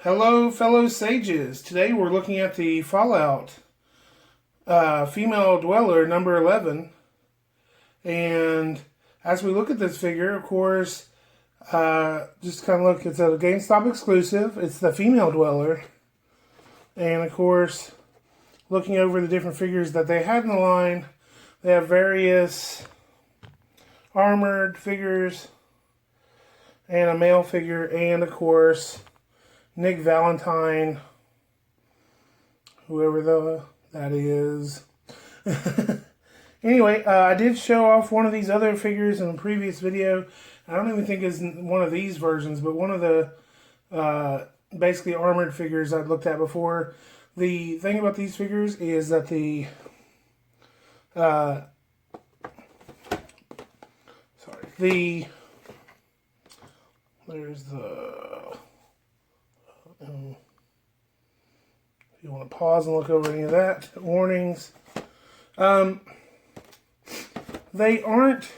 Hello, fellow sages. Today we're looking at the Fallout female dweller number 11. And as we look at this figure, of course, just kind of look, it's a Gamestop exclusive. It's the female dweller. And of course, looking over the different figures that they had in the line, they have various armored figures and a male figure, and of course, Nick Valentine, whoever that is. Anyway, I did show off one of these other figures in a previous video. I don't even think it's one of these versions, but one of the basically armored figures I've looked at before. The thing about these figures is that there's the, if you want to pause and look over any of that, warnings. They aren't,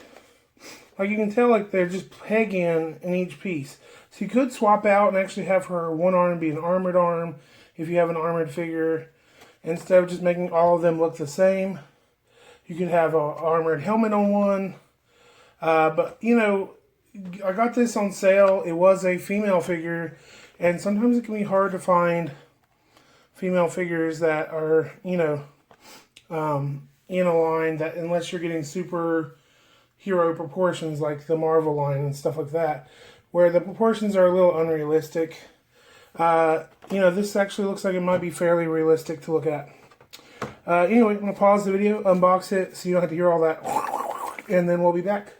like you can tell, like they're just peg in each piece. So you could swap out and actually have her one arm be an armored arm if you have an armored figure. Instead of just making all of them look the same, you could have an armored helmet on one. But, you know, I got this on sale. It was a female figure, and sometimes it can be hard to find female figures that are, you know, in a line that, unless you're getting super hero proportions like the Marvel line and stuff like that, where the proportions are a little unrealistic. You know, this actually looks like it might be fairly realistic to look at. Anyway, I'm going to pause the video, unbox it, so you don't have to hear all that, and then we'll be back.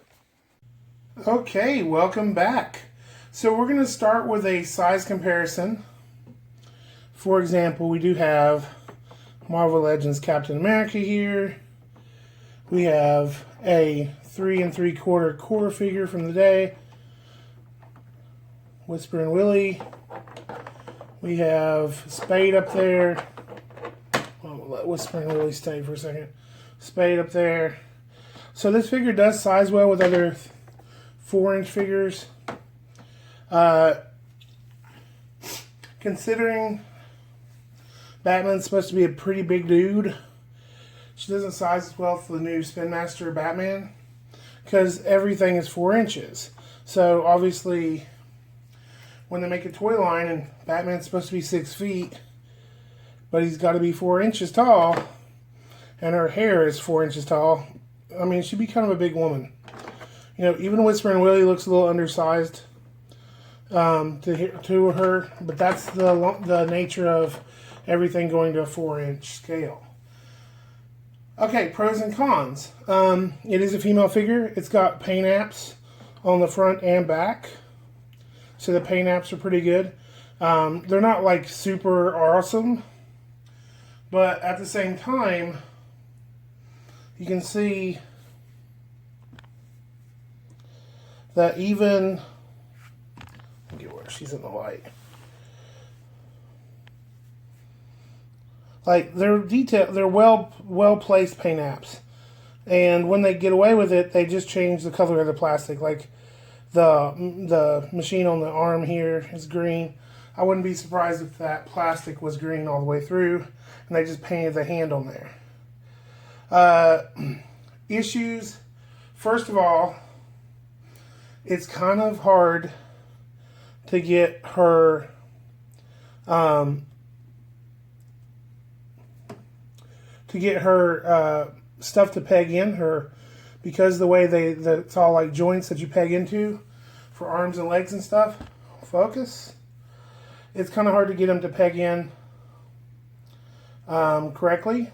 Okay, welcome back. So we're going to start with a size comparison. For example, we do have Marvel Legends Captain America here. We have a 3 3/4 core figure from the day, Whisperin' Willie. We have Spade up there. Well, let Whisperin' Willie stay for a second. Spade up there. So this figure does size well with other 4-inch figures. Considering Batman's supposed to be a pretty big dude, she doesn't size as well for the new Spin Master Batman because everything is 4 inches. So obviously, when they make a toy line and Batman's supposed to be 6 feet, but he's got to be 4 inches tall, and her hair is 4 inches tall, I mean, she'd be kind of a big woman. You know, even Whisperin' Willie looks a little undersized to her, but that's the nature of everything going to a 4-inch scale. Okay, pros and cons. It is a female figure. It's got paint apps on the front and back, so the paint apps are pretty good. They're not like super awesome, but at the same time, you can see that even, let me get where she's in the light. Like, they're well placed paint apps, and when they get away with it, they just change the color of the plastic. Like the machine on the arm here is green. I wouldn't be surprised if that plastic was green all the way through, and they just painted the hand on there. Issues. First of all, it's kind of hard to get her stuff to peg in her, because the way it's all like joints that you peg into for arms and legs and stuff. Focus. It's kind of hard to get them to peg in correctly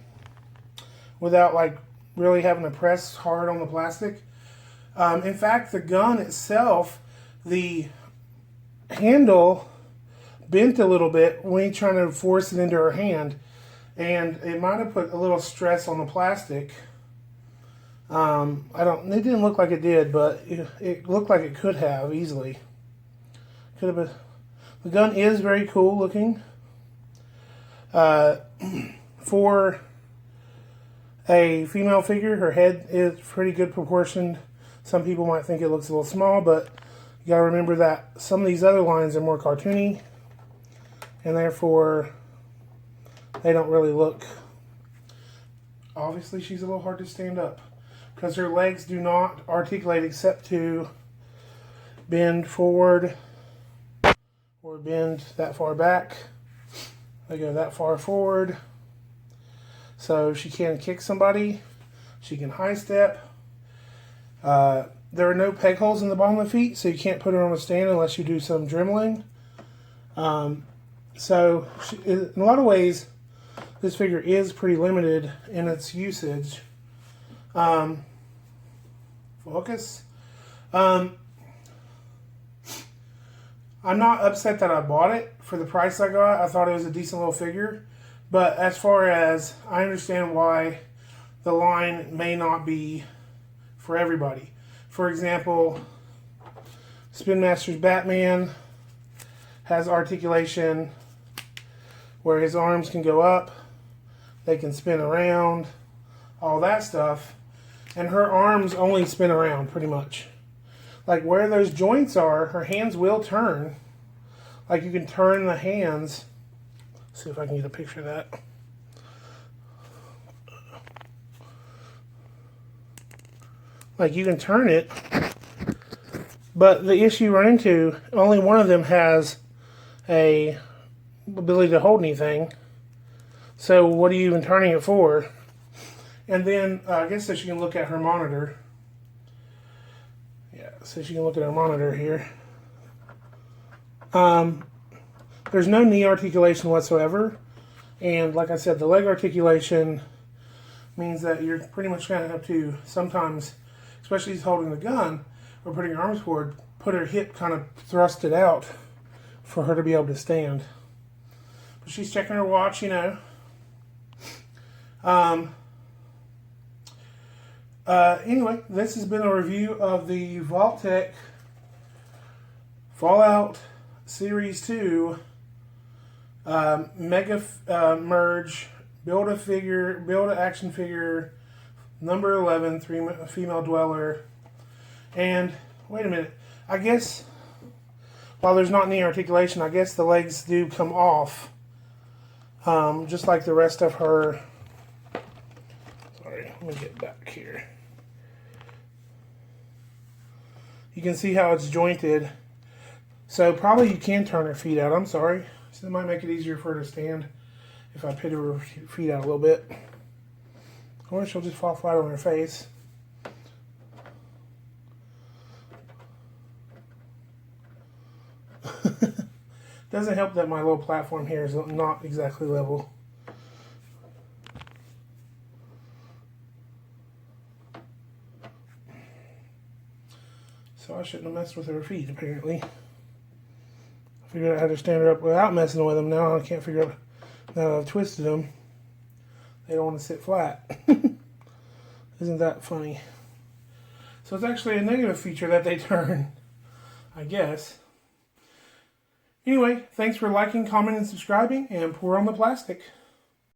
without like really having to press hard on the plastic. In fact, the gun itself, the handle bent a little bit when you're trying to force it into her hand, and it might have put a little stress on the plastic. It didn't look like it did, but it looked like it could have easily. Could have been. The gun is very cool looking. For a female figure, her head is pretty good proportioned. Some people might think it looks a little small, but you gotta remember that some of these other lines are more cartoony. and therefore they don't really look. Obviously, she's a little hard to stand up because her legs do not articulate except to bend forward or bend that far back. They go that far forward. So she can kick somebody. She can high step. There are no peg holes in the bottom of the feet, so you can't put her on a stand unless you do some dremeling. So in a lot of ways, this figure is pretty limited in its usage. Focus. I'm not upset that I bought it for the price I got. I thought it was a decent little figure. But as far as I understand why the line may not be for everybody. For example, Spin Master's Batman has articulation where his arms can go up, they can spin around, all that stuff. And her arms only spin around pretty much. Like where those joints are, her hands will turn. Like you can turn the hands. See if I can get a picture of that. Like you can turn it, but the issue you run into, only one of them has a ability to hold anything. So what are you even turning it for? And then I guess so she can look at her monitor. Yeah, so she can look at her monitor here. There's no knee articulation whatsoever. And like I said, the leg articulation means that you're pretty much going to have to sometimes, especially if she's holding the gun or putting her arms forward, put her hip kind of thrusted out for her to be able to stand. But she's checking her watch, you know. Anyway, this has been a review of the Vault-Tec Fallout Series 2 Mega Merge Build a Action Figure number 11, Female Dweller. And wait a minute, I guess while there's not knee articulation, I guess the legs do come off, just like the rest of her. Sorry, let me get back here. You can see how it's jointed. So probably you can turn her feet out. I'm sorry. So it might make it easier for her to stand if I put her feet out a little bit. Or she'll just fall flat on her face. Doesn't help that my little platform here is not exactly level. So I shouldn't have messed with her feet, apparently. I figured out how to stand her up without messing with them. Now I can't figure out, now that I've twisted them, they don't want to sit flat. Isn't that funny? So it's actually a negative feature that they turn, I guess. Anyway, thanks for liking, commenting, and subscribing, and pour on the plastic.